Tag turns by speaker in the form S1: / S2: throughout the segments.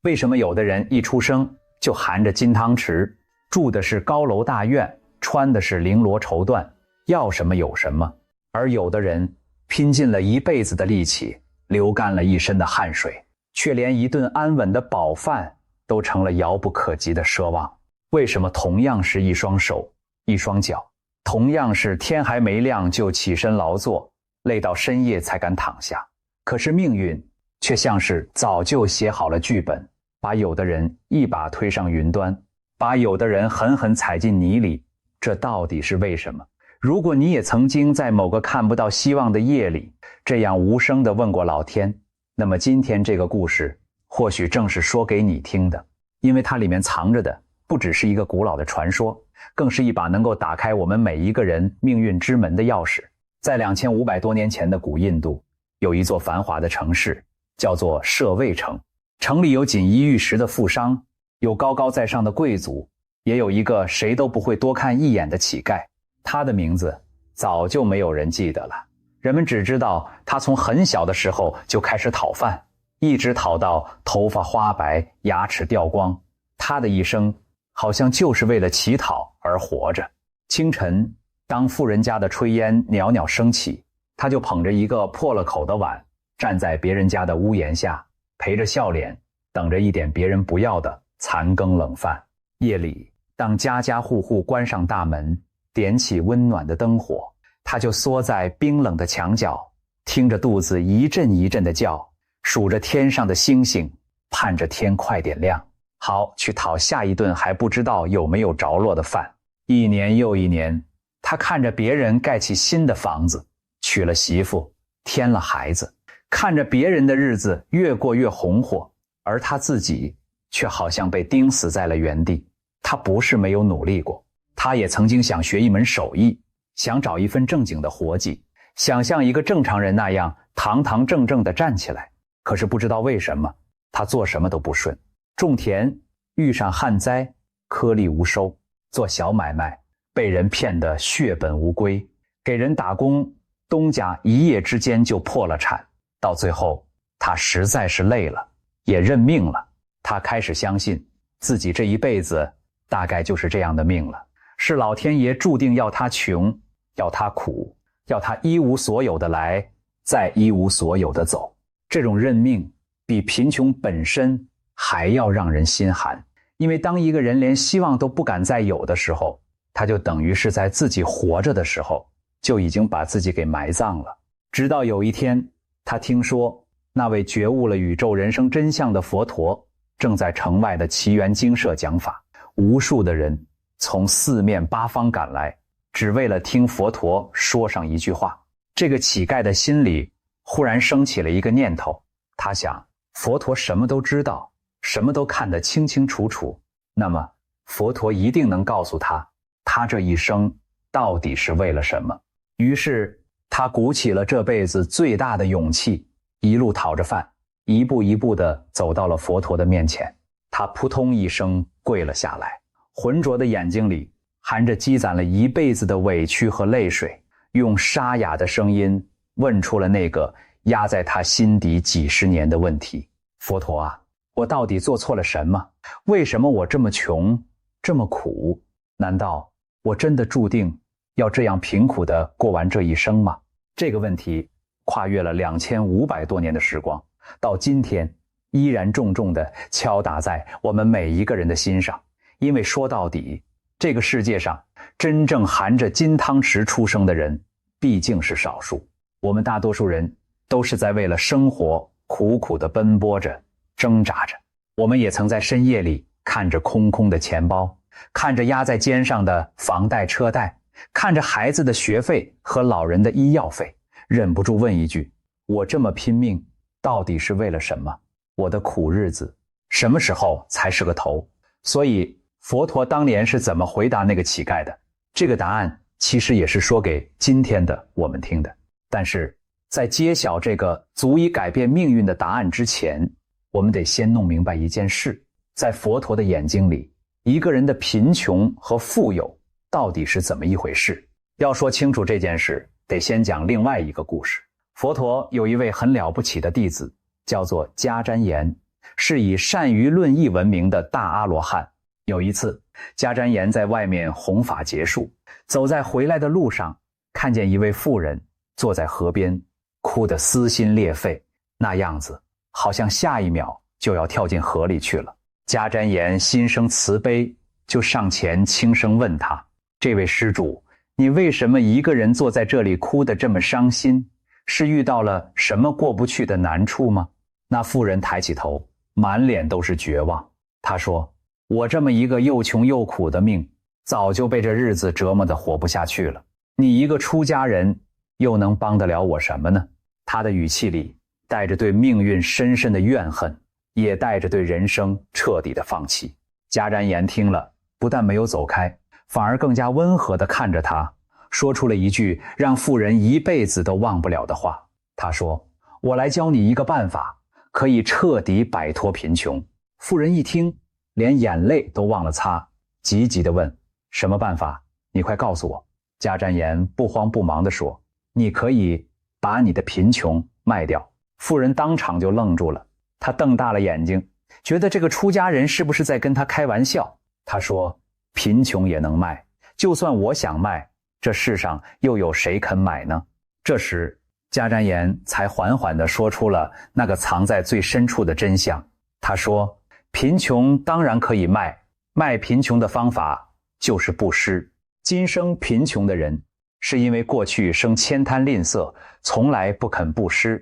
S1: 為什麼有的人一出生就含着金湯匙，住的是高樓大院，穿的是绫羅綢緞，要什麼有什麼，而有的人拼盡了一輩子的力氣，流乾了一身的汗水，卻連一頓安穩的飽飯都成了遙不可及的奢望。為什麼同樣是一雙手一雙腳，同樣是天還沒亮就起身勞作，累到深夜才敢躺下，可是命運卻像是早就寫好了劇本，把有的人一把推上雲端，把有的人狠狠踩進泥裡，這到底是為什麼？如果你也曾經在某個看不到希望的夜裡，這樣無聲地問過老天，那麼今天這個故事或許正是說給你聽的，因為它裡面藏着的不只是一個古老的傳說，更是一把能夠打開我們每一個人命運之門的鑰匙。在2500多年前的古印度，有一座繁华的城市，叫做舍衛城。城裡有锦衣玉食的富商，有高高在上的貴族，也有一個誰都不会多看一眼的乞丐。他的名字早就沒有人记得了，人們只知道他從很小的时候就開始討飯，一直討到頭髮花白，牙齒掉光。他的一生好像就是為了乞討而活着。清晨，當富人家的炊煙裊裊升起，他就捧着一個破了口的碗，站在別人家的屋檐下，陪着笑臉，等着一點別人不要的殘羹冷飯。夜裡，當家家戶戶關上大門，點起溫暖的燈火，他就縮在冰冷的牆角，聽着肚子一陣一陣的叫，數着天上的星星，盼着天快點亮，好去討下一頓還不知道有沒有着落的飯。一年又一年，他看着別人蓋起新的房子，娶了媳婦，添了孩子，看着別人的日子越過越紅火，而他自己卻好像被釘死在了原地。他不是沒有努力過，他也曾經想學一門手藝，想找一份正經的活計，想像一個正常人那樣堂堂正正地站起来。可是不知道為什麼，他做什麼都不順。種田遇上旱災，顆粒無收；做小買賣被人騙得血本無歸；給人打工，東家一夜之間就破了產。到最後，他實在是累了，也認命了。他開始相信自己這一輩子大概就是這樣的命了，是老天爺注定要他窮，要他苦，要他一無所有的來，再一無所有的走。這種認命比貧窮本身還要讓人心寒，因為當一個人連希望都不敢再有的時候，他就等於是在自己活着的時候就已經把自己給埋葬了。直到有一天，他聽說那位覺悟了宇宙人生真相的佛陀正在城外的祇園精舍講法，無數的人從四面八方趕來，只為了聽佛陀說上一句話。這個乞丐的心裡忽然升起了一個念頭，他想，佛陀什麼都知道，什麼都看得清清楚楚，那麼佛陀一定能告訴他，他這一生到底是為了什麼。於是他鼓起了這輩子最大的勇氣，一路討着飯，一步一步地走到了佛陀的面前。他撲通一聲跪了下來，渾濁的眼睛裡含着積攢了一輩子的委屈和淚水，用沙啞的聲音問出了那個壓在他心底幾十年的問題：佛陀啊，我到底做錯了什麼？為什麼我這麼窮，這麼苦？難道我真的注定要這樣貧苦地過完這一生嗎？這個問題跨越了2500多年的時光，到今天依然重重地敲打在我們每一個人的心上。因為說到底，這個世界上真正含着金湯匙出生的人畢竟是少數，我們大多數人都是在為了生活苦苦地奔波着，掙扎着。我們也曾在深夜裡看着空空的錢包，看着壓在肩上的房貸車貸，看着孩子的學費和老人的醫藥費，忍不住問一句：我這麼拼命到底是為了什麼？我的苦日子什麼時候才是個頭？所以佛陀當年是怎麼回答那個乞丐的？這個答案其實也是說給今天的我們聽的。但是在揭曉這個足以改變命運的答案之前，我們得先弄明白一件事：在佛陀的眼睛裡，一個人的貧窮和富有到底是怎麼一回事？要說清楚這件事，得先講另外一個故事。佛陀有一位很了不起的弟子，叫做迦旃延，是以善於論議聞名的大阿羅漢。有一次，迦旃延在外面弘法結束，走在回來的路上，看見一位婦人坐在河邊，哭得撕心裂肺，那樣子好像下一秒就要跳進河裡去了。迦旃延心生慈悲，就上前輕聲問他：這位施主，你為什麼一個人坐在這裡哭得這麼傷心？是遇到了什麼過不去的難處嗎？那婦人抬起頭，滿臉都是絕望。她說：我這麼一個又窮又苦的命，早就被這日子折磨得活不下去了。你一個出家人，又能幫得了我什麼呢？她的語氣裡帶着對命運深深的怨恨，也帶着對人生徹底的放棄。迦旃延聽了，不但沒有走開，反而更加溫和地看着他，說出了一句讓婦人一輩子都忘不了的話。他說：我來教你一個辦法，可以徹底擺脫貧窮。婦人一聽，連眼淚都忘了擦，急急地問：什麼辦法？你快告訴我。迦旃延不慌不忙地說：你可以把你的貧窮賣掉。婦人當場就愣住了，她瞪大了眼睛，覺得這個出家人是不是在跟她開玩笑。她說：貧窮也能賣，就算我想賣，這世上又有誰肯買呢？這時迦旃延才緩緩地說出了那個藏在最深處的真相。他說：貧窮當然可以賣，賣貧窮的方法就是布施。今生貧窮的人，是因為過去生慳貪吝嗇，從來不肯布施；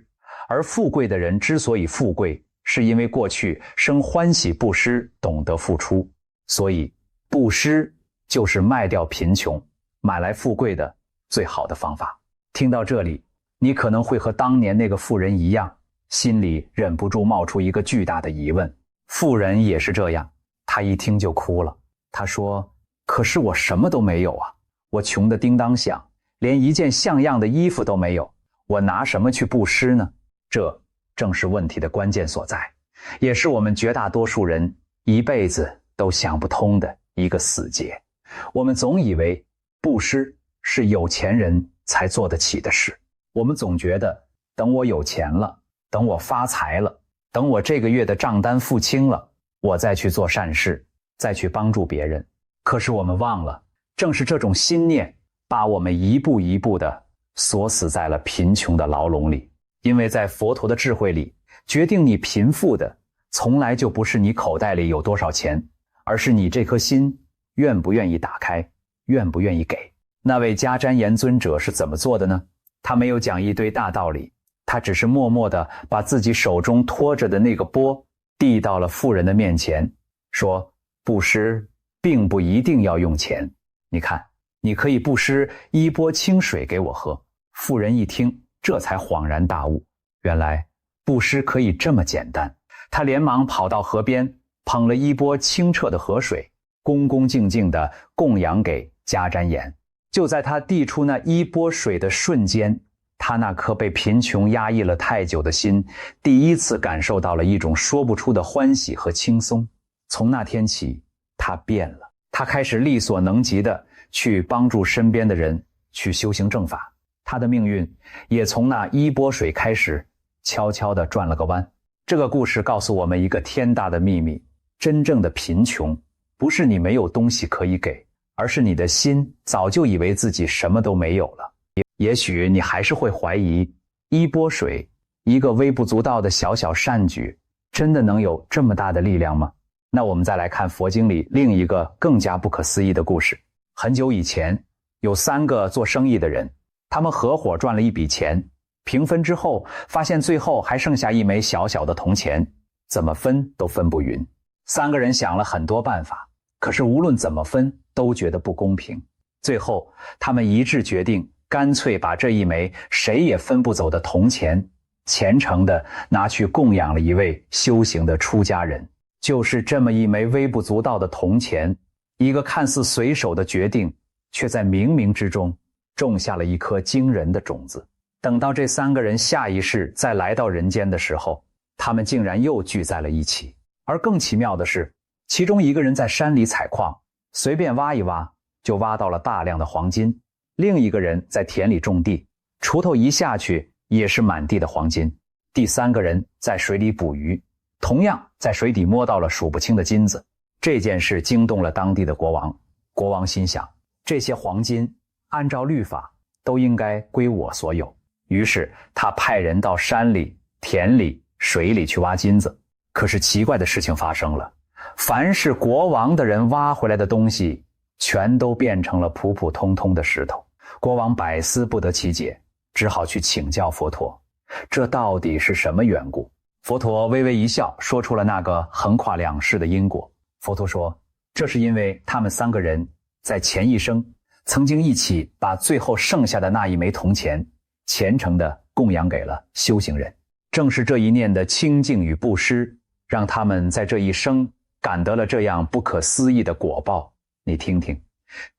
S1: 而富貴的人之所以富貴，是因為過去生歡喜布施，懂得付出。所以布施就是賣掉貧窮，買來富貴的最好的方法。听到這裡，你可能會和當年那個婦人一樣，心裡忍不住冒出一個巨大的疑問。婦人也是這樣，她一聽就哭了。她說：可是我什麼都沒有啊，我窮得叮當響，連一件像樣的衣服都沒有，我拿什麼去布施呢？這正是問題的關鍵所在，也是我們絕大多數人一輩子都想不通的一個死結。我們總以為布施是有錢人才做得起的事，我們總覺得等我有錢了，等我發財了，等我這個月的賬單付清了，我再去做善事，再去幫助別人。可是我們忘了，正是這種心念把我們一步一步地鎖死在了貧窮的牢籠裡。因為在佛陀的智慧裡，決定你貧富的從來就不是你口袋裡有多少錢，而是你這顆心願不願意打開，願不願意給。那位迦旃延尊者是怎麼做的呢？他沒有講一堆大道理，他只是默默地把自己手中托着的那個钵遞到了婦人的面前，說：布施並不一定要用錢，你看，你可以布施一钵清水給我喝。婦人一聽，這才恍然大悟，原來布施可以這麼簡單。他連忙跑到河邊，捧了一钵清澈的河水，恭恭敬敬地供養給迦旃延。就在他遞出那一钵水的瞬間，他那顆被貧窮壓抑了太久的心，第一次感受到了一種說不出的歡喜和輕鬆。從那天起，他變了，他開始力所能及地去幫助身邊的人去修行正法。他的命運也從那一钵水開始悄悄地轉了個彎。這個故事告訴我們一個天大的秘密，真正的貧窮不是你沒有東西可以給，而是你的心早就以為自己什麼都没有了。也許你還是会懷疑，一钵水，一個微不足道的小小善舉，真的能有這麼大的力量嗎？那我们再來看佛經裡另一個更加不可思議的故事。很久以前，有3個做生意的人，他們合夥賺了一筆錢，平分之後發現最後還剩下一枚小小的銅錢，怎麼分都分不勻。3個人想了很多辦法，可是無論怎麼分都覺得不公平。最後他們一致決定，乾脆把這一枚誰也分不走的銅錢虔誠地拿去供養了一位修行的出家人。就是這麼一枚微不足道的銅錢，一個看似隨手的決定，卻在冥冥之中種下了一顆驚人的種子。等到這3個人下一世再來到人間的時候，他們竟然又聚在了一起。而更奇妙的是，其中一個人在山裡採礦，隨便挖一挖就挖到了大量的黃金；另一個人在田裡種地，鋤頭一下去也是滿地的黃金；第3個人在水裡捕魚，同樣在水底摸到了數不清的金子。這件事驚動了當地的國王，國王心想，這些黃金按照律法都應該歸我所有，於是他派人到山裡、田裡、水裡去挖金子。可是奇怪的事情發生了，凡是國王的人挖回來的東西，全都變成了普普通通的石頭。國王百思不得其解，只好去請教佛陀，這到底是什麼緣故？佛陀微微一笑，說出了那個橫跨两世的因果。佛陀說，這是因為他們3個人在前一生曾經一起把最後剩下的那一枚铜錢虔誠地供養給了修行人。正是這一念的清淨與布施，讓他們在這一生感得了這樣不可思議的果報。你聽聽，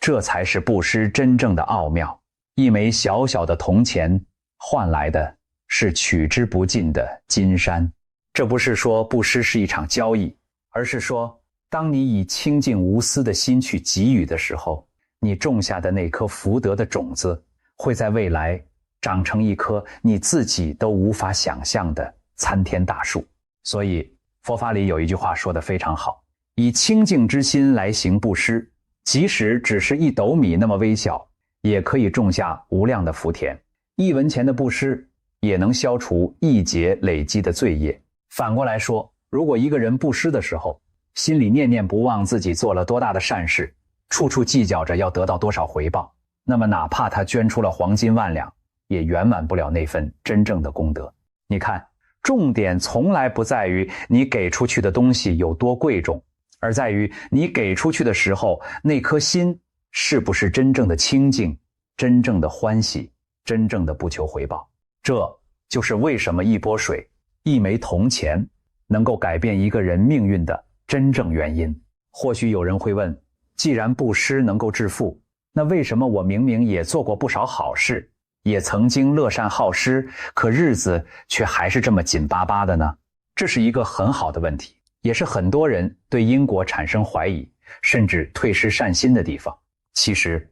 S1: 這才是布施真正的奧妙。一枚小小的銅錢換來的是取之不盡的金山。這不是說布施是一場交易，而是說當你以清淨無私的心去給予的时候，你種下的那顆福德的種子會在未來長成一棵你自己都無法想象的參天大樹。所以佛法裡有一句話說得非常好，以清淨之心來行布施，即使只是1斗米那麼微小，也可以種下無量的福田。1文錢的布施也能消除1劫累積的罪業。反過來說，如果一個人布施的時候心裡念念不忘自己做了多大的善事，處處計較着要得到多少回報，那麼哪怕他捐出了黃金萬兩，也圓滿不了那份真正的功德。你看，重點從來不在於你給出去的東西有多貴重，而在於你給出去的時候，那顆心是不是真正的清淨，真正的歡喜，真正的不求回報。這就是為什麼一波水、1枚銅錢能夠改變一個人命運的真正原因。或許有人會問，既然布施能夠致富，那為什麼我明明也做過不少好事，也曾經樂善好施，可日子卻還是這麼緊巴巴的呢？這是一個很好的問題，也是很多人對因果產生懷疑，甚至退失善心的地方。其實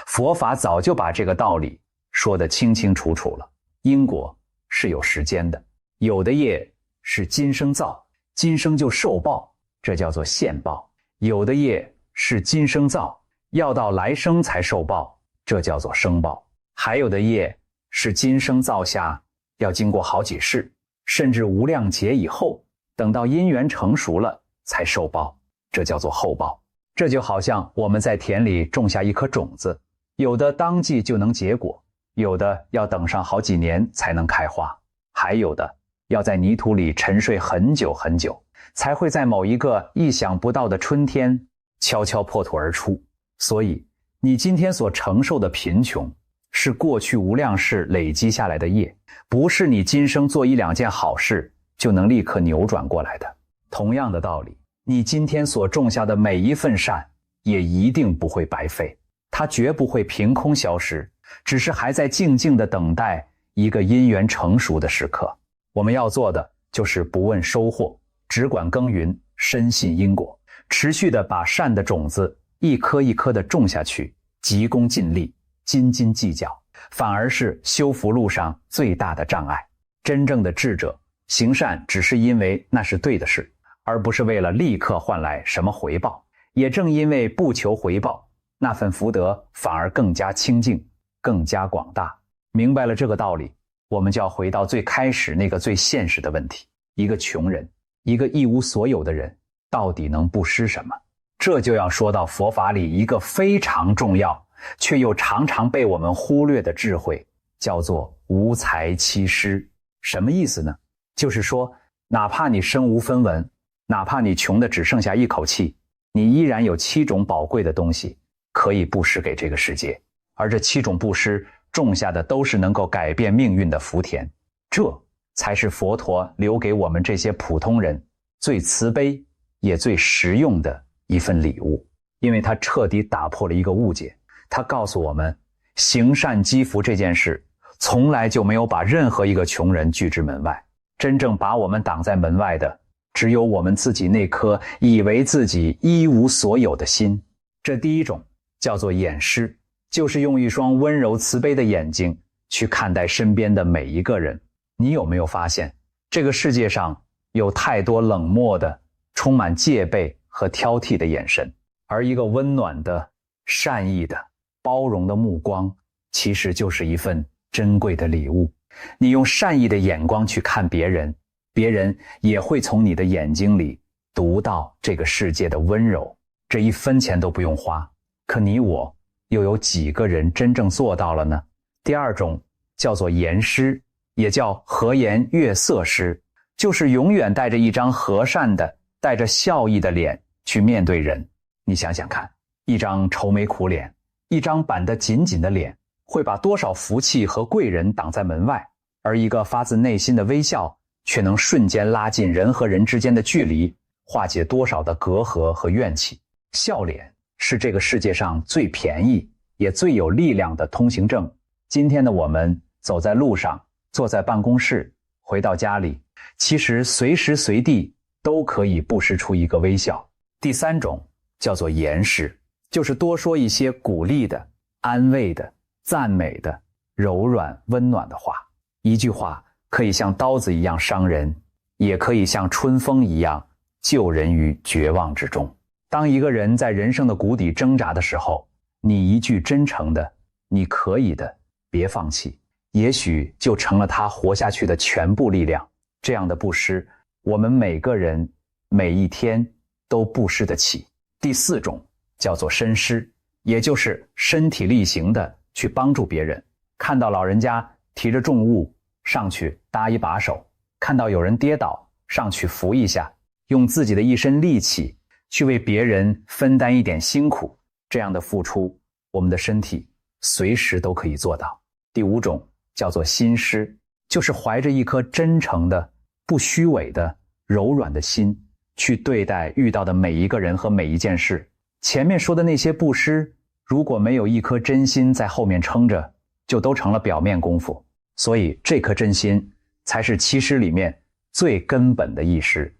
S1: 佛法早就把這個道理說得清清楚楚了。因果是有時間的，有的業是今生造，今生就受報，這叫做現報；有的業是今生造，要到來生才受報，這叫做生報；還有的業是今生造下，要經過好幾世，甚至無量劫以後，等到因緣成熟了才受報，這叫做後報。這就好像我們在田裡種下一顆種子，有的當季就能結果，有的要等上好幾年才能開花，還有的要在泥土裡沉睡很久很久，才會在某一個意想不到的春天悄悄破土而出。所以你今天所承受的貧窮，是過去無量世累積下來的業，不是你今生做1-2件好事就能立刻扭轉過來的。同樣的道理，你今天所種下的每一份善，也一定不會白費，它絕不會憑空消失，只是還在靜靜地等待一個因緣成熟的時刻。我們要做的就是不問收穫，只管耕耘，深信因果，持續地把善的種子一顆一顆地種下去，急功近利，斤斤計較，反而是修福路上最大的障礙。真正的智者行善只是因為那是对的事，而不是為了立刻換來什麼回報。也正因為不求回報，那份福德反而更加清淨，更加廣大。明白了這個道理，我們就要回到最開始那個最現實的問題：一個窮人，一個一無所有的人，到底能布施什麼？這就要說到佛法裡一個非常重要卻又常常被我們忽略的智慧，叫做無財七施。什麼意思呢？就是說，哪怕你身無分文，哪怕你窮得只剩下一口氣，你依然有7種寶貴的東西可以布施給這個世界，而這7種布施種下的都是能夠改變命運的福田。這才是佛陀留給我們這些普通人最慈悲也最實用的一份禮物。因為它徹底打破了一個誤解，它告訴我們，行善積福這件事從來就沒有把任何一個窮人拒之門外，真正把我們擋在門外的只有我們自己那顆以為自己一無所有的心。這第一種叫做眼施，就是用一雙溫柔慈悲的眼睛去看待身邊的每一個人。你有沒有發現，這個世界上有太多冷漠的、充滿戒備和挑剔的眼神，而一個溫暖的、善意的、包容的目光，其實就是一份珍貴的禮物。你用善意的眼光去看別人，別人也會從你的眼睛裡讀到這個世界的溫柔。這一分錢都不用花，可你我又有幾個人真正做到了呢？第二種叫做顏師，也叫和顏悅色師，就是永遠帶着一張和善的、帶着笑意的臉去面對人。你想想看，一張愁眉苦臉，一張板得緊緊的臉，會把多少福氣和貴人擋在門外，而一個發自內心的微笑，卻能瞬間拉近人和人之間的距離，化解多少的隔閡和怨氣。笑臉是這個世界上最便宜也最有力量的通行證。今天的我們走在路上，坐在辦公室，回到家裡，其實隨時隨地都可以布施出一個微笑。第三種叫做顏師，就是多說一些鼓勵的、安慰的、讚美的、柔軟溫暖的話。一句話可以像刀子一樣傷人，也可以像春風一樣救人於絕望之中。當一個人在人生的谷底掙扎的時候，你一句真誠的“你可以的，別放棄”，也許就成了他活下去的全部力量。這樣的布施，我們每個人每一天都布施得起。第四種叫做身施，也就是身體力行的去幫助別人。看到老人家提着重物上去搭一把手，看到有人跌倒上去扶一下，用自己的一身力氣去為別人分擔一點辛苦，這樣的付出，我們的身體隨時都可以做到。第五種叫做心施，就是懷着一顆真誠的、不虛偽的、柔軟的心，去對待遇到的每一個人和每一件事。前面說的那些布施，如果沒有一顆真心在後面撐着，就都成了表面功夫。所以這顆真心才是七施裡面最根本的一施。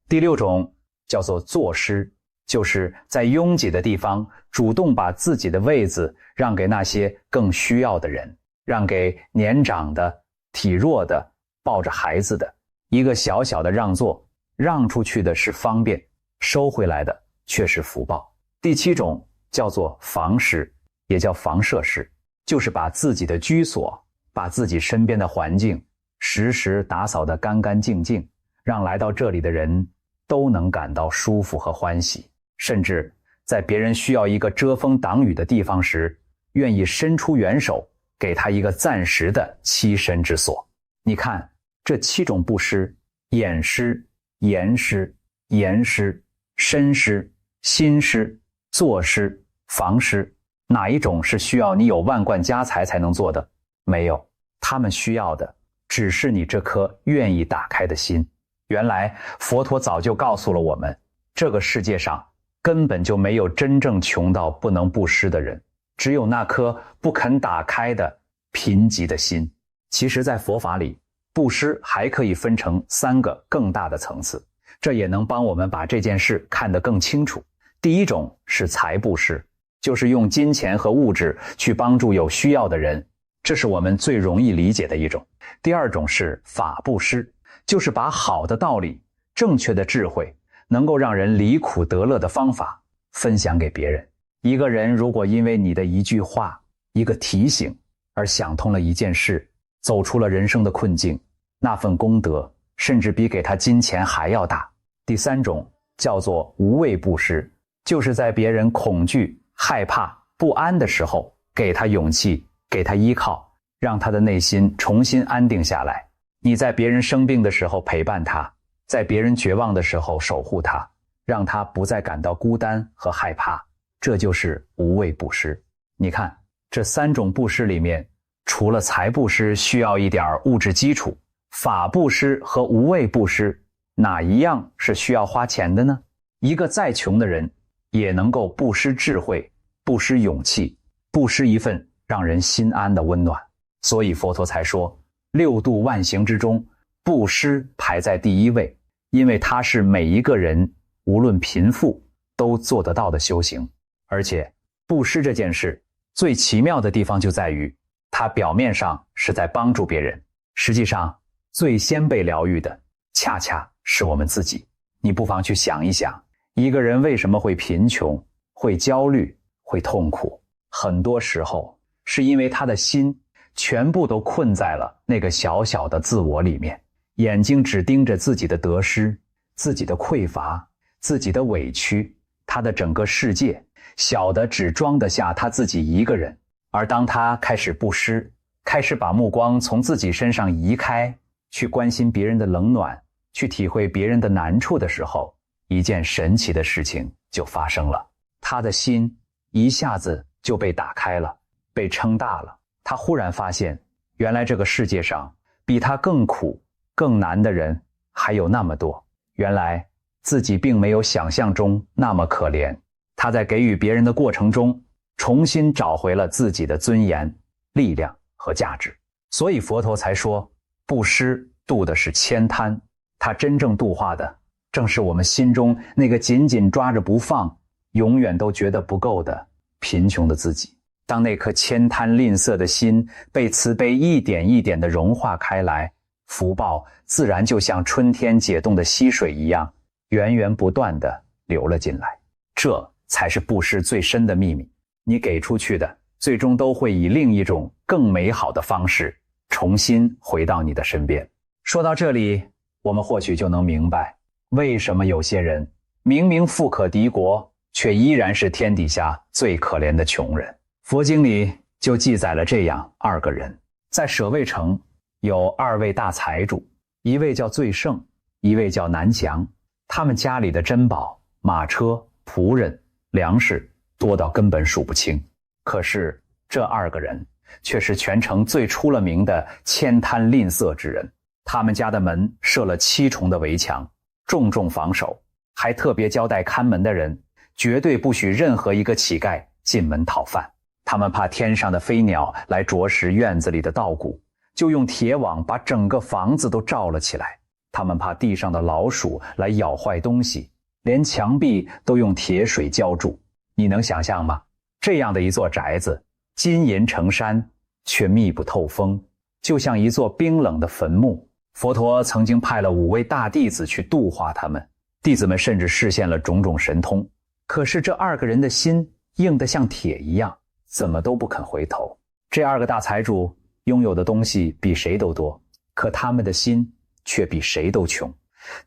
S1: 第六種叫做坐施，就是在擁擠的地方主動把自己的位子讓給那些更需要的人，讓給年長的、體弱的、抱着孩子的。一個小小的讓座，讓出去的是方便，收回來的卻是福報。第七種叫做房施，也叫房舍施，就是把自己的居所，把自己身邊的環境時時打掃得乾乾淨淨，讓來到這裡的人都能感到舒服和歡喜，甚至在別人需要一個遮風擋雨的地方時，願意伸出援手，給他一個暫時的棲身之所。你看這七種布施：眼施、顏施、顏施、身施、心施、坐施、房施，哪一種是需要你有万貫家財才能做的？沒有，他們需要的只是你這顆願意打開的心。原來佛陀早就告訴了我們，這個世界上根本就沒有真正窮到不能布施的人，只有那顆不肯打開的貧瘠的心。其實在佛法裡，布施還可以分成3個更大的層次，這也能幫我們把這件事看得更清楚。第一種是財布施，就是用金錢和物質去幫助有需要的人，這是我們最容易理解的一種。第二種是法布施，就是把好的道理、正確的智慧，能夠讓人離苦得樂的方法分享給別人。一個人如果因為你的一句話、一個提醒而想通了一件事，走出了人生的困境，那份功德甚至比給他金錢還要大。第三種叫做無畏布施，就是在別人恐懼、害怕、不安的時候，給他勇氣，給他依靠，讓他的內心重新安定下来。你在別人生病的时候陪伴他，在別人絕望的時候守護他，讓他不再感到孤單和害怕，這就是無畏布施。你看，這3種布施裡面，除了財布施需要一點物質基礎，法布施和無畏布施，哪一樣是需要花錢的呢？一個再窮的人，也能夠布施智慧，布施勇氣，布施一份讓人心安的溫暖。所以佛陀才說，6度萬行之中，布施排在第1位，因為它是每一個人無論貧富都做得到的修行。而且布施這件事最奇妙的地方就在於，它表面上是在幫助別人，實際上最先被療癒的恰恰是我們自己。你不妨去想一想，一個人為什麼會貧窮、會焦慮、會痛苦？很多時候是因為他的心全部都困在了那個小小的自我裡面，眼睛只盯着自己的得失、自己的匱乏、自己的委屈，他的整個世界小的只裝得下他自己一個人。而當他開始布施，開始把目光從自己身上移開，去關心別人的冷暖，去體會別人的難處的時候，一件神奇的事情就發生了。他的心一下子就被打開了，被撐大了。他忽然發現，原來這個世界上比他更苦、更難的人還有那麼多。原來自己並沒有想象中那麼可憐。他在給予別人的過程中，重新找回了自己的尊嚴、力量和價值。所以佛陀才說，布施度的是慳貪，他真正度化的正是我們心中那個緊緊抓着不放，永遠都覺得不夠的貧窮的自己。當那顆慳貪吝嗇的心被慈悲一點一點地融化開來，福報自然就像春天解凍的溪水一樣，源源不斷地流了進來。這才是布施最深的秘密。你給出去的，最終都會以另一種更美好的方式重新回到你的身邊。說到這裡，我們或許就能明白，為什麼有些人明明富可敵國，卻依然是天底下最可憐的窮人。佛經裡就記載了這樣2個人，在舍衛城有2位大財主，一位叫最勝，一位叫南祥。他們家裡的珍寶、馬車、僕人、糧食多到根本數不清。可是這2個人卻是全城最出了名的慳貪吝嗇之人。他們家的門設了7重的圍牆，重重防守，還特別交代看門的人，絕對不許任何一個乞丐進門討飯。他們怕天上的飛鳥來啄食院子裡的稻穀，就用鐵網把整個房子都罩了起來。他們怕地上的老鼠來咬壞東西，連牆壁都用鐵水澆住。你能想象嗎？這樣的一座宅子，金銀成山，卻密不透風，就像一座冰冷的墳墓。佛陀曾經派了5位大弟子去度化他們，弟子們甚至實現了種種神通。可是這2個人的心硬得像鐵一樣，怎麼都不肯回頭。這2個大財主擁有的東西比誰都多，可他們的心卻比誰都窮。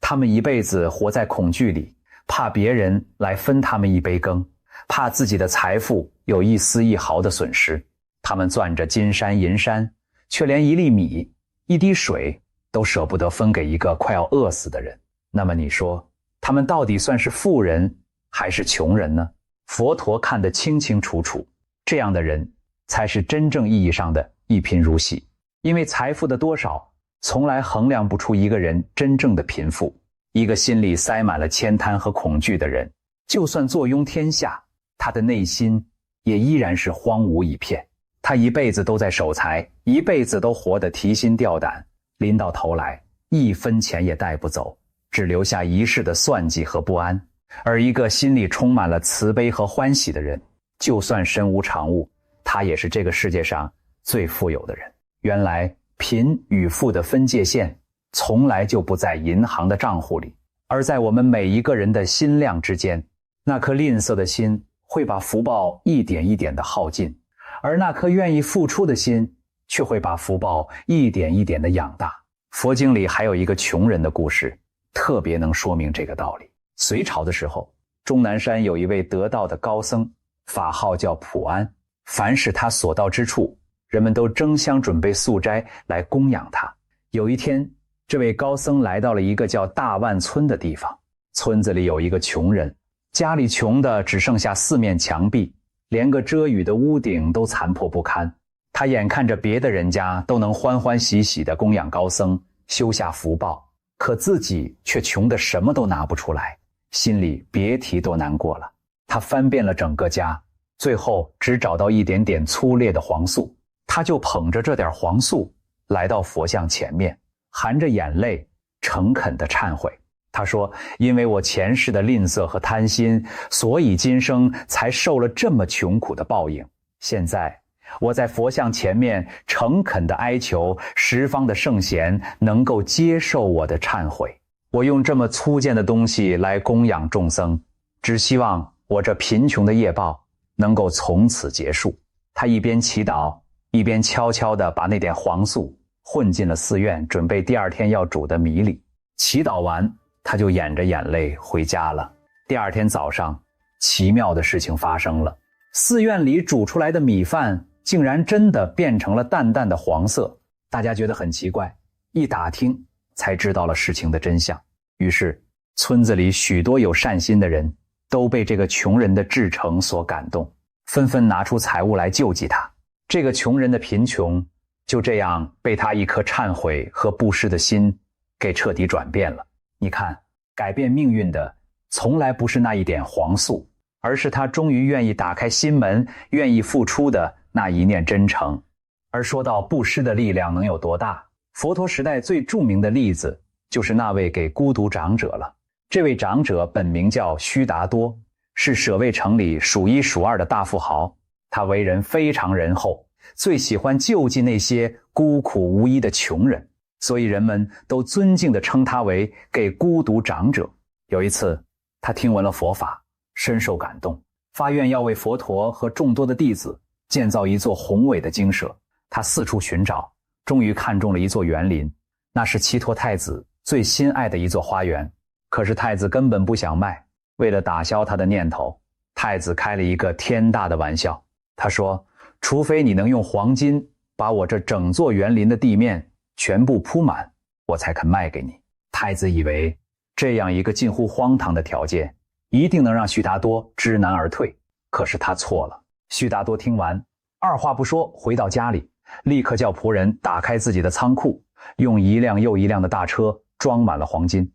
S1: 他們一輩子活在恐懼裡，怕別人來分他們一杯羹，怕自己的財富有一絲一毫的損失。他們攥着金山銀山，卻連一粒米、一滴水都捨不得分給一個快要餓死的人。那麼你說，他們到底算是富人還是窮人呢？佛陀看得清清楚楚，這樣的人才是真正意義上的一贫如洗。因為財富的多少從來衡量不出一個人真正的貧富。一個心裡塞滿了慳貪和恐懼的人，就算坐擁天下，他的內心也依然是荒蕪一片。他一輩子都在守財，一輩子都活得提心吊膽，臨到頭來1分錢也帶不走，只留下一世的算計和不安。而一個心裡充滿了慈悲和歡喜的人，就算身無長物，他也是這個世界上最富有的人。原來貧與富的分界線從來就不在銀行的賬戶裡，而在我們每一個人的心量之間。那顆吝嗇的心會把福報一點一點地耗盡，而那顆願意付出的心卻會把福報一點一點地養大。佛經裡還有一個窮人的故事，特別能說明這個道理。隋朝的時候，終南山有一位得道的高僧，法號叫普安。凡是他所到之處，人們都爭相準備素齋來供養他。有一天，這位高僧來到了一個叫大萬村的地方。村子裡有一個窮人，家裡窮的只剩下4面牆壁，連個遮雨的屋頂都殘破不堪。他眼看着別的人家都能歡歡喜喜地供養高僧，修下福報，可自己卻窮得什麼都拿不出來，心裡別提多難過了。他翻遍了整個家，最後只找到一點點粗劣的黃素，他就捧着這點黃素來到佛像前面，含着眼淚誠懇地懺悔。他說，因為我前世的吝嗇和貪心，所以今生才受了這麼窮苦的報應。現在我在佛像前面誠懇地哀求十方的聖賢能夠接受我的懺悔。我用這麼粗賤的東西來供養眾僧，只希望我這貧窮的業報能夠從此結束。他一邊祈禱，一邊悄悄地把那點黃素混進了寺院準備第二天要煮的米裡。祈禱完，他就掩着眼淚回家了。第二天早上，奇妙的事情發生了，寺院裡煮出來的米飯竟然真的變成了淡淡的黃色。大家覺得很奇怪，一打聽才知道了事情的真相。於是村子裡許多有善心的人都被這個窮人的至誠所感動，紛紛拿出財物來救濟他。這個窮人的貧窮就這樣被他一顆懺悔和布施的心給徹底轉變了。你看，改變命運的從來不是那一點黃素，而是他終於願意打開心門，願意付出的那一念真誠。而說到布施的力量能有多大，佛陀時代最著名的例子就是那位給孤獨長者了。這位长者本名叫須達多，是舍衛城裡數一數二的大富豪。他為人非常仁厚，最喜歡救濟那些孤苦無依的窮人，所以人們都尊敬地稱他為給孤獨長者。有一次，他聽聞了佛法，深受感動，發願要為佛陀和众多的弟子建造一座宏偉的精舍。他四處尋找，終於看中了一座園林，那是祇陀太子最心愛的一座花園。可是太子根本不想賣，為了打消他的念頭，太子開了一個天大的玩笑。他說，除非你能用黃金把我這整座園林的地面全部鋪滿，我才肯賣給你。太子以為這樣一個近乎荒唐的條件一定能讓須達多知難而退，可是他錯了。須達多聽完，二話不說回到家裡，立刻叫僕人打開自己的倉庫，用一輛又一輛的大車裝滿了黃金，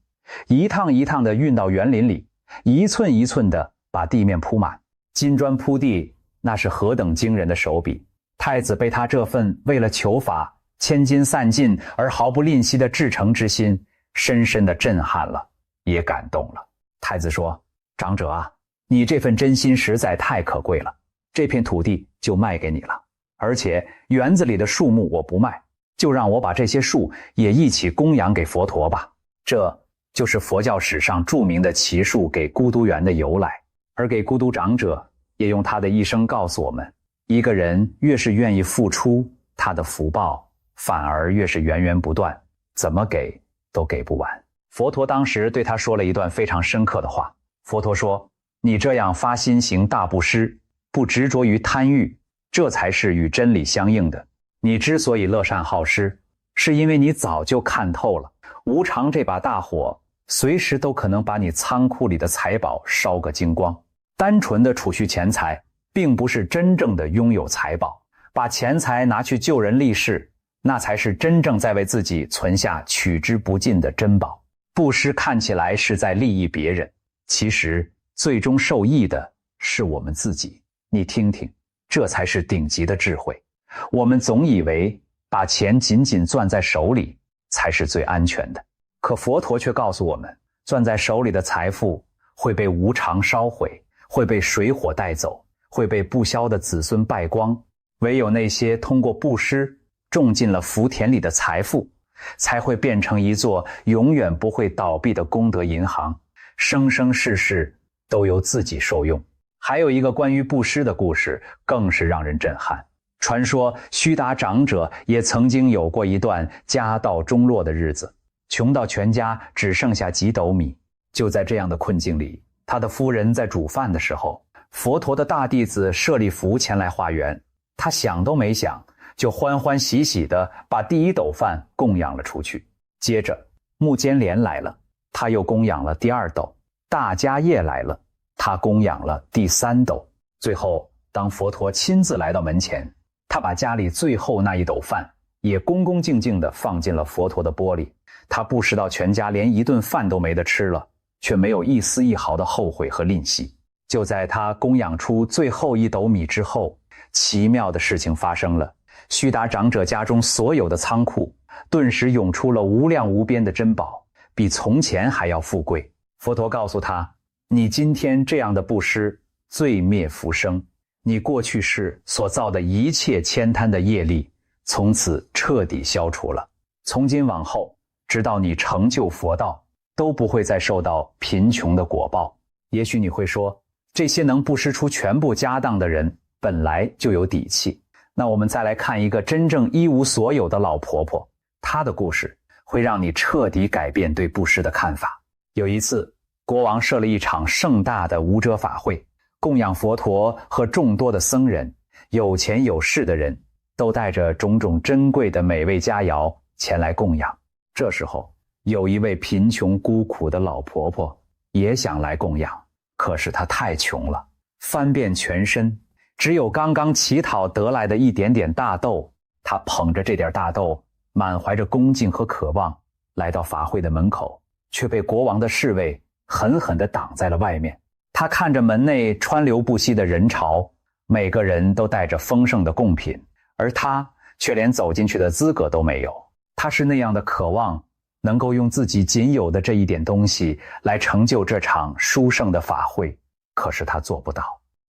S1: 一趟一趟地運到園林裡，一寸一寸地把地面鋪滿。金磚鋪地，那是何等驚人的手筆！太子被他這份為了求法千金散盡而毫不吝惜的至誠之心深深地震撼了，也感動了。太子說，長者啊，你這份真心實在太可貴了，這片土地就賣給你了，而且園子裡的樹木我不賣，就讓我把這些樹也一起供養給佛陀吧。這就是佛教史上著名的祇樹給孤獨園的由來。而給孤獨長者也用他的一生告訴我們，一個人越是願意付出，他的福報反而越是源源不斷，怎麼給都給不完。佛陀當時對他說了一段非常深刻的話。佛陀說，你這樣發心行大布施，不執着於貪欲，這才是與真理相應的。你之所以樂善好施，是因為你早就看透了，無常這把大火隨時都可能把你倉庫裡的財寶燒個精光。單純的儲蓄錢財，並不是真正的擁有財寶。把錢財拿去救人利世，那才是真正在為自己存下取之不盡的珍寶。布施看起來是在利益別人，其實最終受益的是我們自己。你聽聽，這才是頂級的智慧。我們總以為把錢緊緊攥在手裡才是最安全的，可佛陀卻告訴我們，攥在手裡的財富會被無常燒毀，會被水火帶走，會被不肖的子孫敗光。唯有那些通過布施種進了福田裡的財富，才會變成一座永遠不會倒閉的功德銀行，生生世世都由自己受用。還有一個關於布施的故事更是讓人震撼。傳說須達長者也曾經有過一段家道中落的日子，窮到全家只剩下幾斗米。就在這樣的困境裡，他的夫人在煮飯的時候，佛陀的大弟子舍利弗前來化緣，他想都沒想，就歡歡喜喜地把第一斗飯供養了出去。接着目犍連來了，他又供養了第二斗；大迦叶來了，他供養了第三斗。最後當佛陀親自來到門前，他把家裡最後那一斗飯也恭恭敬敬地放進了佛陀的钵裡。他布施到全家連一頓飯都沒得吃了，卻沒有一絲一毫的後悔和吝惜。就在他供養出最後一斗米之後，奇妙的事情發生了。須達長者家中所有的倉庫頓時湧出了無量無邊的珍寶，比從前還要富貴。佛陀告訴他，你今天這樣的布施，罪滅福生，你過去世所造的一切慳貪的業力，從此徹底消除了。從今往後，直到你成就佛道，都不會再受到貧窮的果報。也許你會說，這些能布施出全部家當的人本來就有底氣。那我們再來看一個真正一無所有的老婆婆，她的故事會讓你徹底改變對布施的看法。有一次，國王設了一場盛大的无遮法會，供養佛陀和眾多的僧人，有錢有勢的人都帶着種種珍貴的美味佳肴前來供養。這時候，有一位貧窮孤苦的老婆婆也想來供養，可是她太窮了，翻遍全身，只有剛剛乞討得來的一點點大豆。她捧着這點大豆，滿懷着恭敬和渴望，來到法會的門口，卻被國王的侍衛狠狠地擋在了外面。她看着門內川流不息的人潮，每個人都帶着豐盛的貢品，而她卻連走進去的資格都沒有。她是那樣的渴望能夠用自己僅有的這一點東西來成就這場殊勝的法會，可是她做不到。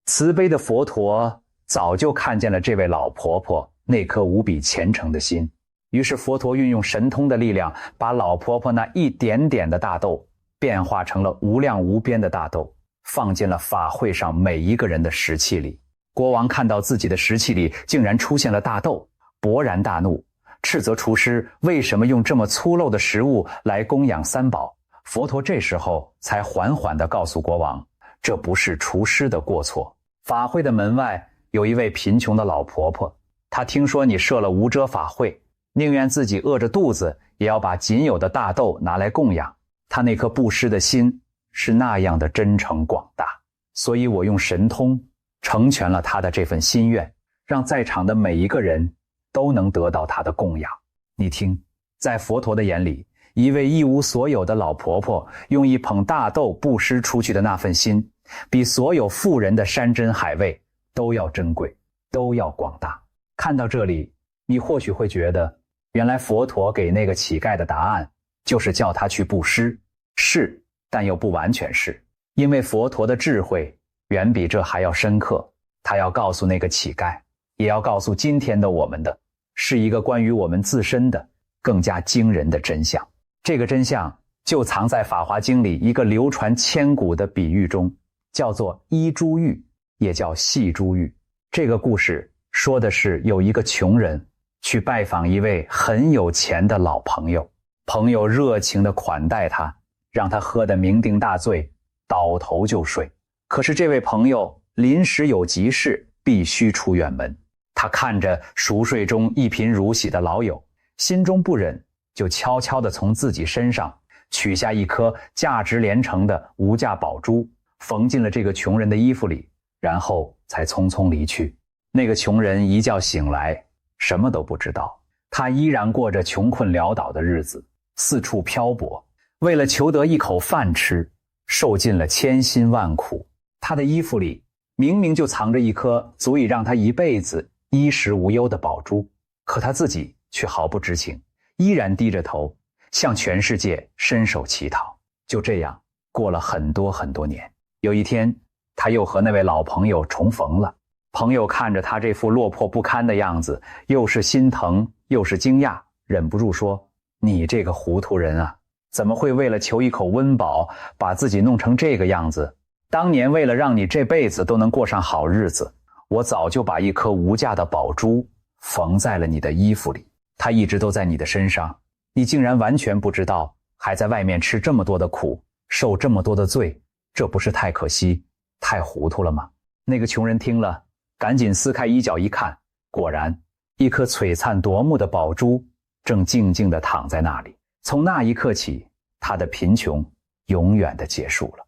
S1: 慈悲的佛陀早就看見了這位老婆婆那顆無比虔誠的心，於是佛陀運用神通的力量，把老婆婆那一點點的大豆變化成了無量無邊的大豆，放進了法會上每一個人的食器裡。國王看到自己的食器裡竟然出現了大豆，勃然大怒，斥責廚師為什麼用這麼粗陋的食物來供養三寶。佛陀這時候才緩緩地告訴國王，這不是廚師的過錯。法會的門外有一位貧窮的老婆婆，她聽說你設了无遮法會，寧願自己餓着肚子也要把僅有的大豆拿來供養。她那顆布施的心是那樣的真誠廣大，所以我用神通成全了她的這份心願，讓在場的每一個人都能得到她的供養。你听，在佛陀的眼裡，一位一无所有的老婆婆用一捧大豆布施出去的那份心，比所有富人的山珍海味都要珍貴，都要廣大。看到這裡，你或許會覺得，原來佛陀給那個乞丐的答案就是叫他去布施。是，但又不完全是，因為佛陀的智慧遠比這還要深刻。他要告訴那個乞丐，也要告訴今天的我們的，是一個關於我們自身的更加驚人的真相。這個真相就藏在《法華經》裡一個流傳千古的比喻中，叫做依珠喻，也叫繫珠喻。這個故事說的是有一個窮人去拜訪一位很有錢的老朋友，朋友熱情地款待他，讓他喝得酩酊大醉，倒頭就睡。可是這位朋友臨時有急事，必須出遠門。他看着熟睡中一貧如洗的老友，心中不忍，就悄悄地從自己身上取下一顆價值連城的无價寶珠，縫進了這個窮人的衣服裡，然後才匆匆離去。那個窮人一覺醒來，什麼都不知道，他依然過着窮困潦倒的日子，四處漂泊，為了求得一口飯吃，受盡了千辛萬苦。他的衣服裡明明就藏着一顆足以讓他一輩子衣食無憂的寶珠，可他自己卻毫不知情，依然低着頭向全世界伸手乞討。就這樣過了很多很多年。有一天，他又和那位老朋友重逢了。朋友看着他這副落魄不堪的樣子，又是心疼又是驚訝，忍不住說，你這個糊塗人啊，怎麼會為了求一口溫飽，把自己弄成這個樣子？當年為了讓你這輩子都能過上好日子，我早就把一顆無價的寶珠縫在了你的衣服裡，它一直都在你的身上，你竟然完全不知道，還在外面吃這麼多的苦，受這麼多的罪，這不是太可惜，太糊塗了嗎？那個窮人聽了，趕緊撕開衣角一看，果然一顆璀璨奪目的寶珠正靜靜地躺在那裡。從那一刻起，他的貧窮永遠地結束了。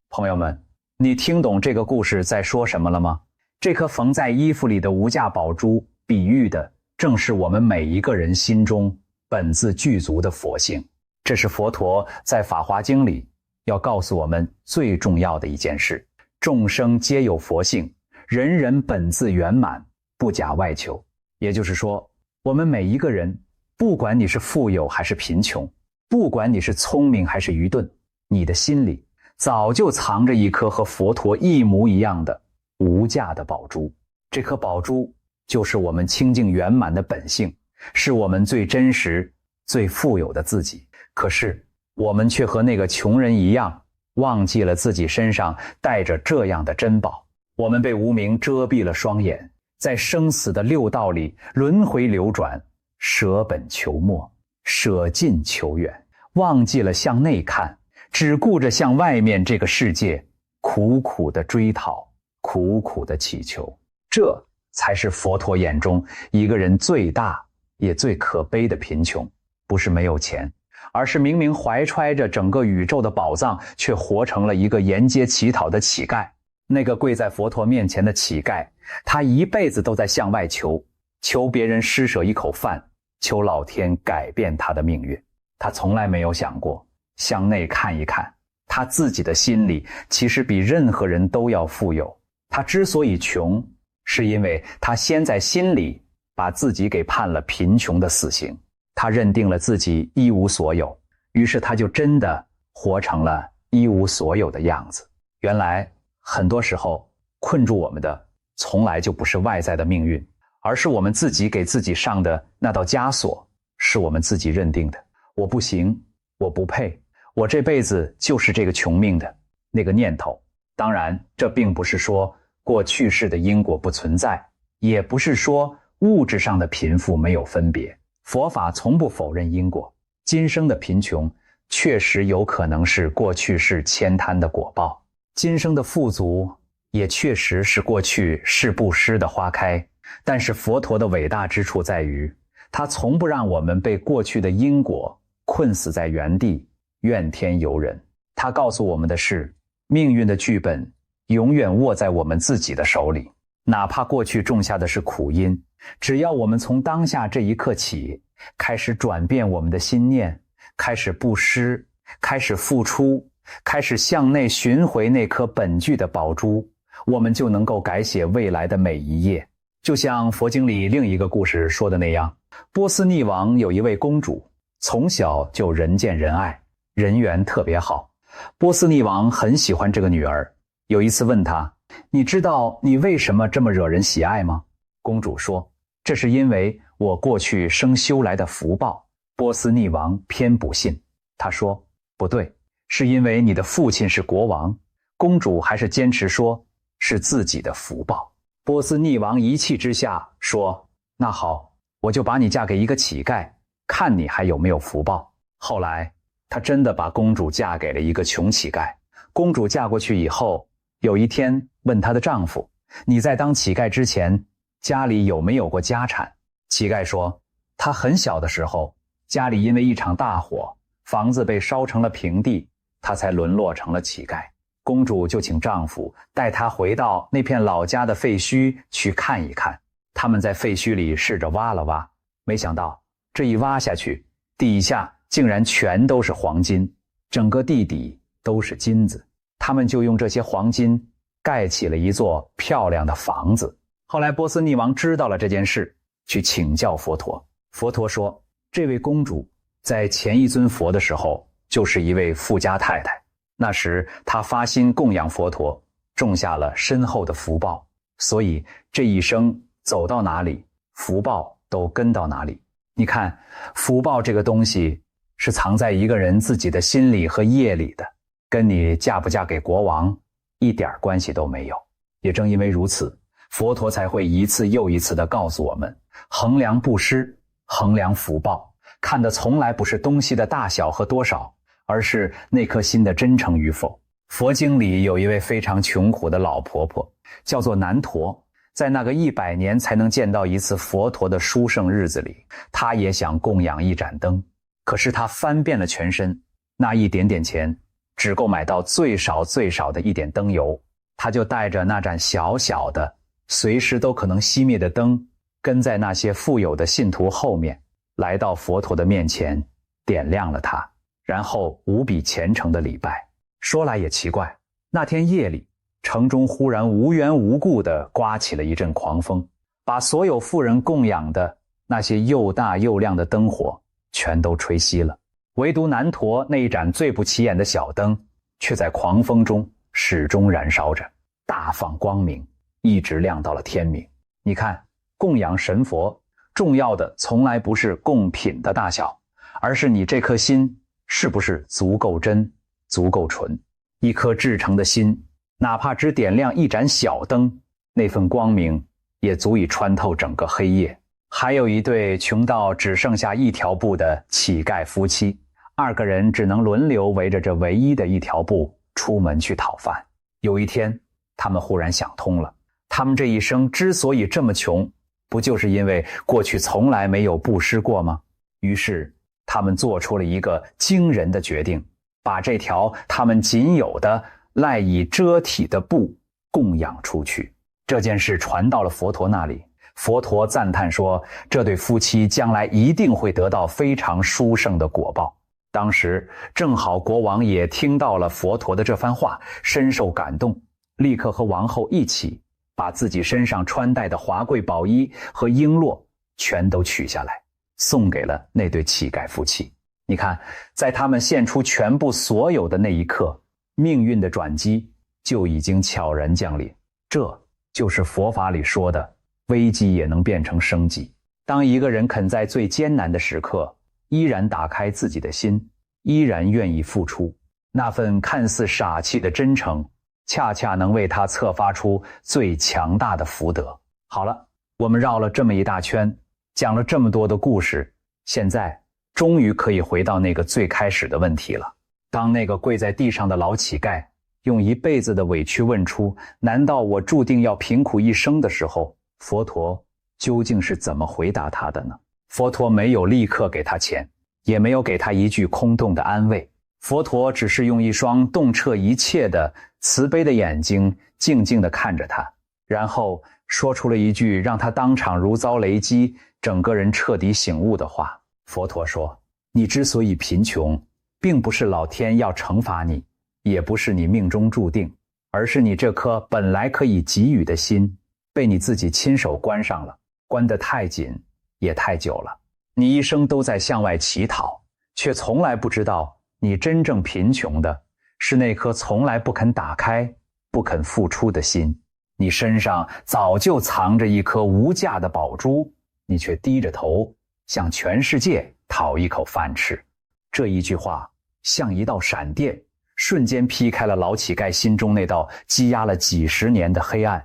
S1: 朋友們，你聽懂這個故事在說什麼了嗎？這顆縫在衣服裡的無價寶珠，比喻的正是我們每一個人心中本自具足的佛性。這是佛陀在《法華經》裡要告訴我們最重要的一件事：眾生皆有佛性，人人本自圓滿，不假外求。也就是說，我們每一個人，不管你是富有還是貧窮，不管你是聰明還是愚鈍，你的心裡早就藏着一顆和佛陀一模一樣的無價的寶珠。這顆寶珠就是我們清淨圓滿的本性，是我們最真實最富有的自己。可是我們卻和那個窮人一樣，忘記了自己身上帶着這樣的珍寶。我們被無明遮蔽了雙眼，在生死的六道裡輪迴流轉，捨本求末，捨近求遠，忘記了向內看，只顧着向外面這個世界苦苦的追討，苦苦的祈求。這才是佛陀眼中一個人最大也最可悲的貧窮，不是沒有錢，而是明明懷揣着整個宇宙的寶藏，卻活成了一個沿街乞討的乞丐。那個跪在佛陀面前的乞丐，他一輩子都在向外求，求別人施捨一口飯，求老天改變他的命運。他從來沒有想過向內看一看，他自己的心裡其實比任何人都要富有。他之所以窮，是因為他先在心裡把自己給判了貧窮的死刑。他認定了自己一無所有，於是他就真的活成了一無所有的樣子。原來很多時候困住我們的從來就不是外在的命運，而是我們自己給自己上的那道枷鎖，是我們自己認定的。我不行，我不配，我這輩子就是這個窮命的那個念頭。當然，這並不是說過去世的因果不存在，也不是說物質上的貧富沒有分別。佛法從不否認因果，今生的貧窮確實有可能是過去世慳貪的果報，今生的富足也確實是過去世布施的花開。但是佛陀的偉大之處在於，他從不讓我們被過去的因果困死在原地，怨天尤人。他告訴我們的是，命運的劇本永遠握在我們自己的手裡，哪怕過去種下的是苦因，只要我們從當下這一刻起開始轉變我們的心念，開始布施，開始付出，開始向內尋回那顆本具的寶珠，我們就能夠改寫未來的每一頁。就像佛經裡另一個故事說的那樣，波斯匿王有一位公主，從小就人見人愛，人緣特別好。波斯匿王很喜歡这個女兒，有一次問她，你知道你為什麼這麼惹人喜愛嗎？公主說，這是因為我過去生修來的福報。波斯匿王偏不信，他說，不對，是因為你的父親是國王。公主還是堅持說是自己的福報。波斯匿王一氣之下說，那好，我就把你嫁給一個乞丐，看你還有沒有福報。後來他真的把公主嫁給了一個窮乞丐。公主嫁過去以後，有一天問她的丈夫，你在當乞丐之前家裡有沒有過家產？乞丐說，他很小的時候家裡因為一場大火，房子被燒成了平地，他才淪落成了乞丐。公主就請丈夫帶她回到那片老家的廢墟去看一看。他們在廢墟裡試着挖了挖，沒想到這一挖下去，底下竟然全都是黃金，整個地底都是金子。他們就用這些黃金蓋起了一座漂亮的房子。後來波斯匿王知道了這件事，去請教佛陀。佛陀說，這位公主在前一尊佛的時候就是一位富家太太，那時她發心供養佛陀，種下了深厚的福報，所以這一生走到哪裡，福報都跟到哪裡。你看，福報這個東西是藏在一個人自己的心裡和業裡的，跟你嫁不嫁給國王一點關係都沒有。也正因為如此，佛陀才會一次又一次地告訴我們，衡量布施，衡量福報，看的從來不是東西的大小和多少，而是那顆心的真誠與否。佛經裡有一位非常窮苦的老婆婆，叫做難陀。在那個100年才能見到一次佛陀的殊勝日子裡，她也想供養一盞燈，可是她翻遍了全身，那一點點錢只夠買到最少最少的一點燈油。她就帶着那盞小小的隨時都可能熄滅的燈，跟在那些富有的信徒後面，來到佛陀的面前，點亮了它，然後無比虔誠的禮拜。說來也奇怪，那天夜裡，城中忽然無緣無故地颳起了一陣狂風，把所有富人供養的那些又大又亮的燈火全都吹熄了，唯獨難陀那一盞最不起眼的小燈，卻在狂風中始終燃燒着，大放光明，一直亮到了天明。你看，供養神佛，重要的從來不是供品的大小，而是你這顆心是不是足夠真、足夠純？一顆至誠的心，哪怕只點亮一盞小燈，那份光明也足以穿透整個黑夜。還有一對窮到只剩下一條布的乞丐夫妻，2個人只能輪流圍着這唯一的一條布出門去討飯。有一天，他們忽然想通了，他們這一生之所以這麼窮，不就是因為過去從來沒有布施過嗎？於是他們做出了一個驚人的決定，把這條他們僅有的賴以遮體的布供養出去。這件事傳到了佛陀那裡，佛陀讚嘆說，這對夫妻將來一定會得到非常殊勝的果報。當時正好國王也聽到了佛陀的這番話，深受感動，立刻和王后一起把自己身上穿戴的華貴寶衣和瓔珞全都取下來，送給了那對乞丐夫妻。你看，在他們獻出全部所有的那一刻，命運的轉機就已經悄然降臨。這就是佛法裡說的危機也能變成生機。當一個人肯在最艱難的時刻依然打開自己的心，依然願意付出，那份看似傻氣的真誠，恰恰能為他策發出最強大的福德。好了，我們繞了這麼一大圈，講了這麼多的故事，現在終於可以回到那個最開始的問題了。當那個跪在地上的老乞丐用一輩子的委屈問出，難道我注定要貧苦一生的時候，佛陀究竟是怎麼回答他的呢？佛陀沒有立刻給他錢，也沒有給他一句空洞的安慰，佛陀只是用一雙洞徹一切的慈悲的眼睛靜靜地看着他，然後說出了一句讓他當場如遭雷擊，整個人徹底醒悟的話。佛陀說，你之所以貧窮，並不是老天要懲罰你，也不是你命中注定，而是你這顆本來可以給予的心，被你自己親手關上了，關得太緊，也太久了。你一生都在向外乞討，卻從來不知道，你真正貧窮的是那顆從來不肯打開、不肯付出的心。你身上早就藏着一顆無價的寶珠，你卻低着頭向全世界討一口飯吃。這一句話像一道閃電，瞬間劈開了老乞丐心中那道積壓了幾十年的黑暗。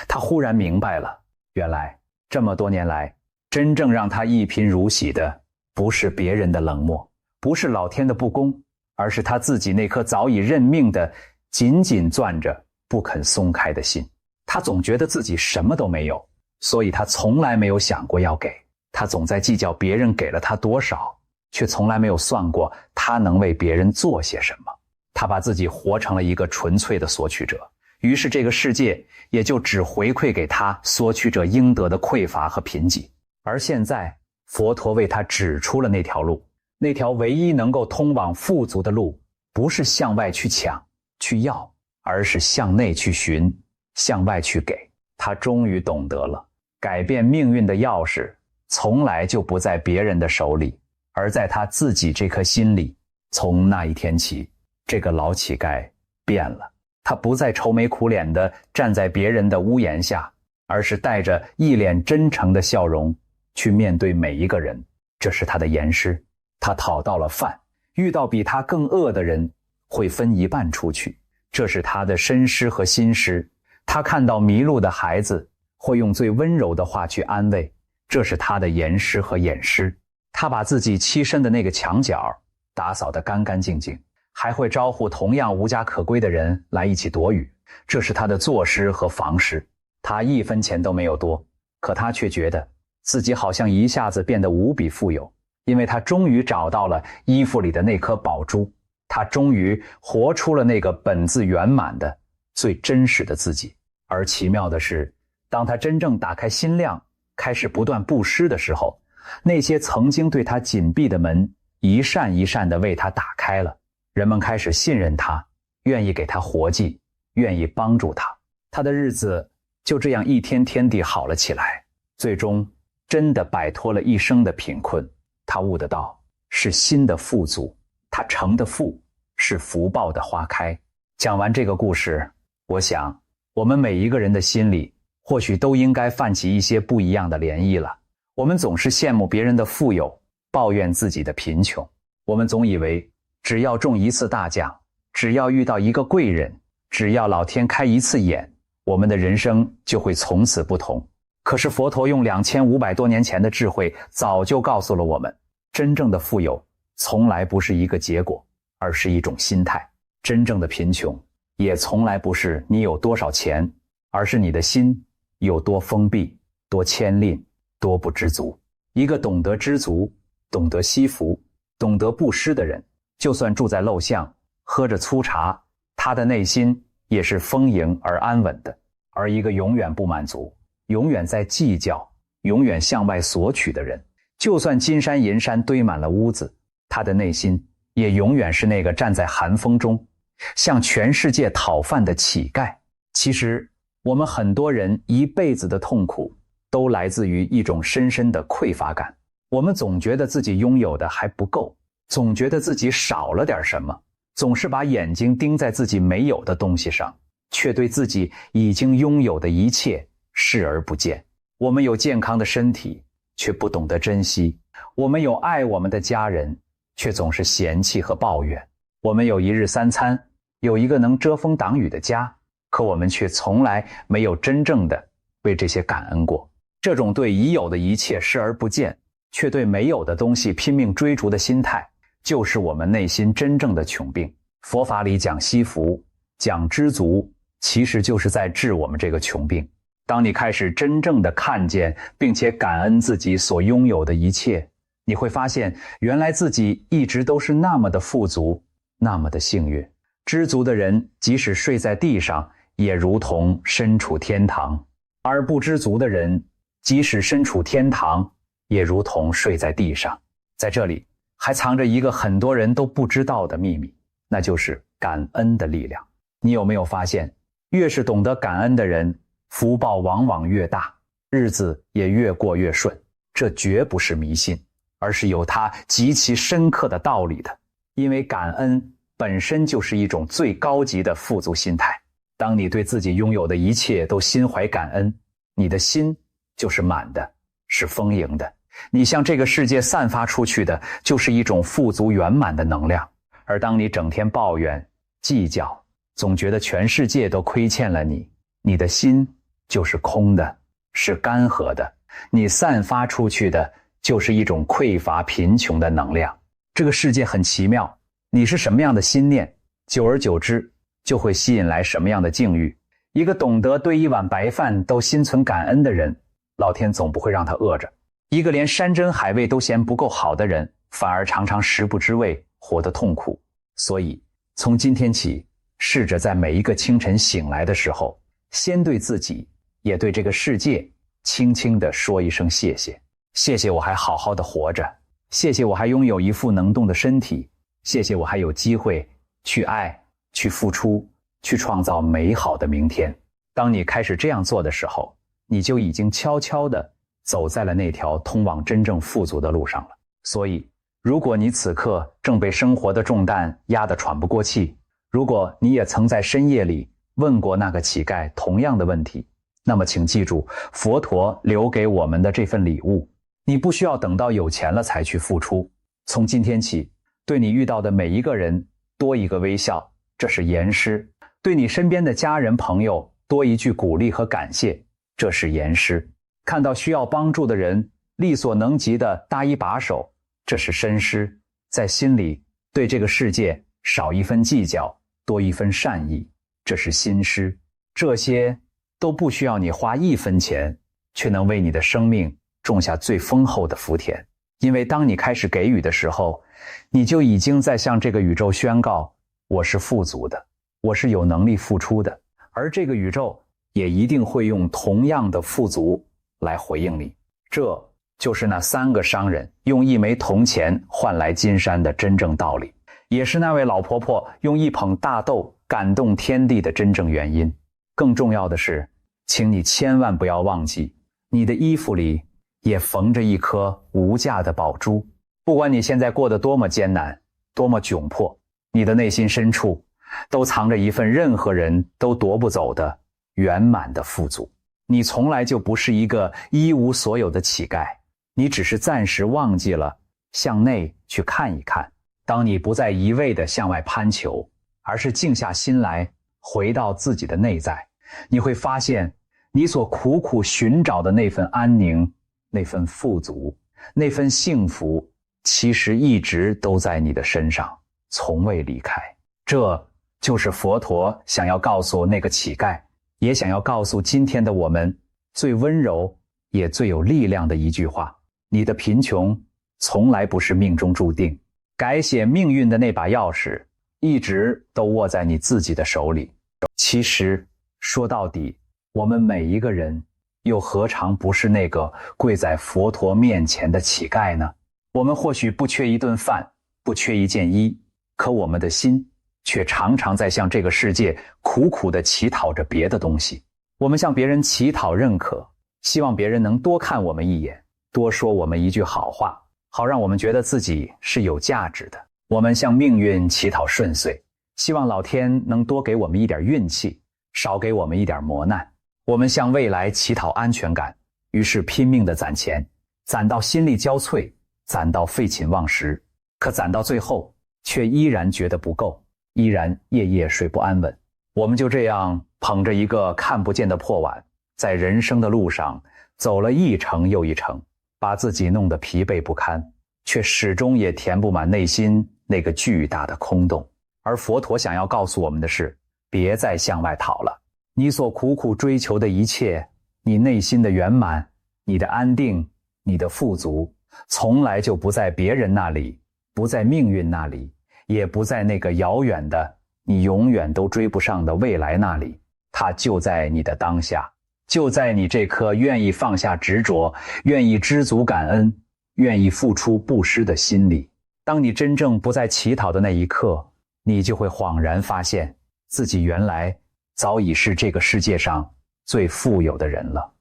S1: 他忽然明白了，原來這麼多年來，真正讓他一貧如洗的，不是別人的冷漠，不是老天的不公，而是他自己那顆早已認命的、緊緊攥着不肯鬆開的心。他總覺得自己什麼都沒有，所以他從來沒有想過要給。他總在計較別人給了他多少，卻從來沒有算過他能為別人做些什麼。他把自己活成了一個純粹的索取者，於是這個世界也就只回饋給他索取者應得的匱乏和貧瘠。而現在，佛陀為他指出了那條路，那條唯一能夠通往富足的路，不是向外去搶、去要，而是向內去尋、向外去給。他終於懂得了，改变命運的鑰匙從來就不在別人的手裡，而在他自己這顆心裡。從那一天起，這個老乞丐變了，他不再愁眉苦臉地站在別人的屋檐下，而是帶着一臉真誠的笑容去面對每一個人。這是他的嚴師，他討到了飯，遇到比他更餓的人，會分一半出去。這是他的身師和心師，他看到迷路的孩子，會用最溫柔的話去安慰。這是他的嚴師和演師，他把自己棲身的那個牆角打掃得乾乾淨淨，還會招呼同樣無家可歸的人來一起躲雨。這是他的作師和房師，他1分錢都沒有多，可他卻覺得自己好像一下子變得無比富有，因為他終於找到了衣服裡的那顆寶珠，他終於活出了那個本自圓滿的最真實的自己。而奇妙的是，當他真正打開心量，開始不斷布施的時候，那些曾經對他緊閉的門一扇一扇地為他打開了，人們開始信任他，願意給他活計，願意幫助他。他的日子就這樣一天天地好了起來，最終真的擺脫了一生的貧困。他悟得到，是心的富足，他成的富是福報的花開。講完這個故事，我想我們每一個人的心裡或許都應該泛起一些不一樣的漣漪了。我們總是羨慕別人的富有，抱怨自己的貧窮。我們總以為只要中一次大獎，只要遇到一個貴人，只要老天開一次眼，我們的人生就會從此不同。可是佛陀用2500多年前的智慧，早就告訴了我們，真正的富有從來不是一個結果，而是一種心態。真正的貧窮也從來不是你有多少錢，而是你的心有多封閉、多牽吝、多不知足。一個懂得知足、懂得惜福、懂得布施的人，就算住在陋巷，喝着粗茶，他的內心也是豐盈而安穩的。而一個永遠不滿足、永遠在計較、永遠向外索取的人，就算金山銀山堆滿了屋子，他的內心也永遠是那個站在寒風中向全世界討飯的乞丐。其實我們很多人一輩子的痛苦都來自於一種深深的匱乏感。我們總覺得自己擁有的還不夠，總覺得自己少了點什麼，總是把眼睛盯在自己沒有的東西上，卻對自己已經擁有的一切視而不見。我們有健康的身體，卻不懂得珍惜；我們有愛我們的家人，卻總是嫌棄和抱怨；我們有一日三餐，有一個能遮風擋雨的家，可我們卻從來沒有真正的為這些感恩過。這種對已有的一切視而不見，卻對沒有的東西拼命追逐的心態，就是我們內心真正的窮病。佛法裡講惜福、講知足，其實就是在治我們這個窮病。當你開始真正的看見並且感恩自己所擁有的一切，你會發現原來自己一直都是那麼的富足，那麼的幸運。知足的人即使睡在地上，也如同身處天堂；而不知足的人即使身處天堂，也如同睡在地上。在這裡還藏着一個很多人都不知道的秘密，那就是感恩的力量。你有沒有發現，越是懂得感恩的人，福報往往越大，日子也越過越順。這絕不是迷信，而是有它極其深刻的道理的。因為感恩本身就是一種最高級的富足心態。當你對自己擁有的一切都心懷感恩，你的心就是滿的，是豐盈的。你向這個世界散發出去的就是一種富足圓滿的能量。而當你整天抱怨、計較，總覺得全世界都虧欠了你，你的心就是空的，是干涸的。你散發出去的就是一種匮乏貧窮的能量。這個世界很奇妙，你是什麼樣的心念，久而久之就會吸引來什麼樣的境遇。一個懂得對一碗白飯都心存感恩的人，老天總不會讓他餓着；一個連山珍海味都嫌不夠好的人，反而常常食不知味，活得痛苦。所以從今天起，試着在每一個清晨醒來的時候，先對自己也对這個世界輕輕地說一聲謝謝。謝謝我還好好的活着，謝謝我還擁有一副能動的身體，謝謝我還有機會去愛、去付出、去創造美好的明天。當你開始這樣做的時候，你就已經悄悄地走在了那條通往真正富足的路上了。所以如果你此刻正被生活的重擔壓得喘不過氣，如果你也曾在深夜裡問過那個乞丐同樣的問題，那麼請記住佛陀留給我們的這份禮物。你不需要等到有錢了才去付出，從今天起，對你遇到的每一個人多一個微笑，這是言施；對你身邊的家人朋友多一句鼓勵和感謝，這是言施；看到需要幫助的人，力所能及的搭一把手，這是身施；在心裡對這個世界少一分計較，多一分善意，這是心施。這些都不需要你花1分錢，卻能為你的生命種下最豐厚的福田。因為當你開始給予的時候，你就已經在向這個宇宙宣告，我是富足的，我是有能力付出的，而這個宇宙也一定會用同樣的富足來回應你。這就是那3個商人用1枚銅錢換來金山的真正道理，也是那位老婆婆用1捧大豆感動天地的真正原因。更重要的是，請你千萬不要忘记，你的衣服裡也縫着一顆無價的寶珠。不管你現在過得多麼艱難，多麼窘迫，你的內心深處都藏着一份任何人都奪不走的圓滿的富足。你從來就不是一個一無所有的乞丐，你只是暫時忘記了向內去看一看，當你不再一味地向外攀求，而是靜下心來，回到自己的內在，你會發現，你所苦苦尋找的那份安寧，那份富足，那份幸福，其實一直都在你的身上，從未離開。這就是佛陀想要告訴那個乞丐，也想要告訴今天的我們最溫柔也最有力量的一句話：你的貧窮從來不是命中注定，改寫命運的那把鑰匙一直都握在你自己的手裡。其實說到底，我們每一個人又何嘗不是那個跪在佛陀面前的乞丐呢？我們或許不缺一頓飯，不缺一件衣，可我們的心卻常常在向這個世界苦苦地乞討着別的東西。我們向別人乞討認可，希望別人能多看我們一眼，多說我們一句好話，好讓我們覺得自己是有價值的。我們向命運乞討順遂，希望老天能多給我們一點運氣，少給我們一點磨難。我們向未來乞討安全感，於是拼命地攢錢，攢到心力交瘁，攢到廢寝忘食，可攢到最後卻依然覺得不夠，依然夜夜睡不安穩。我們就這樣捧着一個看不見的破碗，在人生的路上走了一程又一程，把自己弄得疲憊不堪，卻始終也填不滿內心那個巨大的空洞。而佛陀想要告訴我們的是，別再向外討了，你所苦苦追求的一切，你內心的圓滿，你的安定，你的富足，從來就不在別人那裡，不在命運那裡，也不在那個遙遠的你永遠都追不上的未來那裡，它就在你的當下，就在你這顆願意放下執着，願意知足感恩，願意付出布施的心裡。當你真正不再乞討的那一刻，你就會恍然發現，自己原來早已是這個世界上最富有的人了。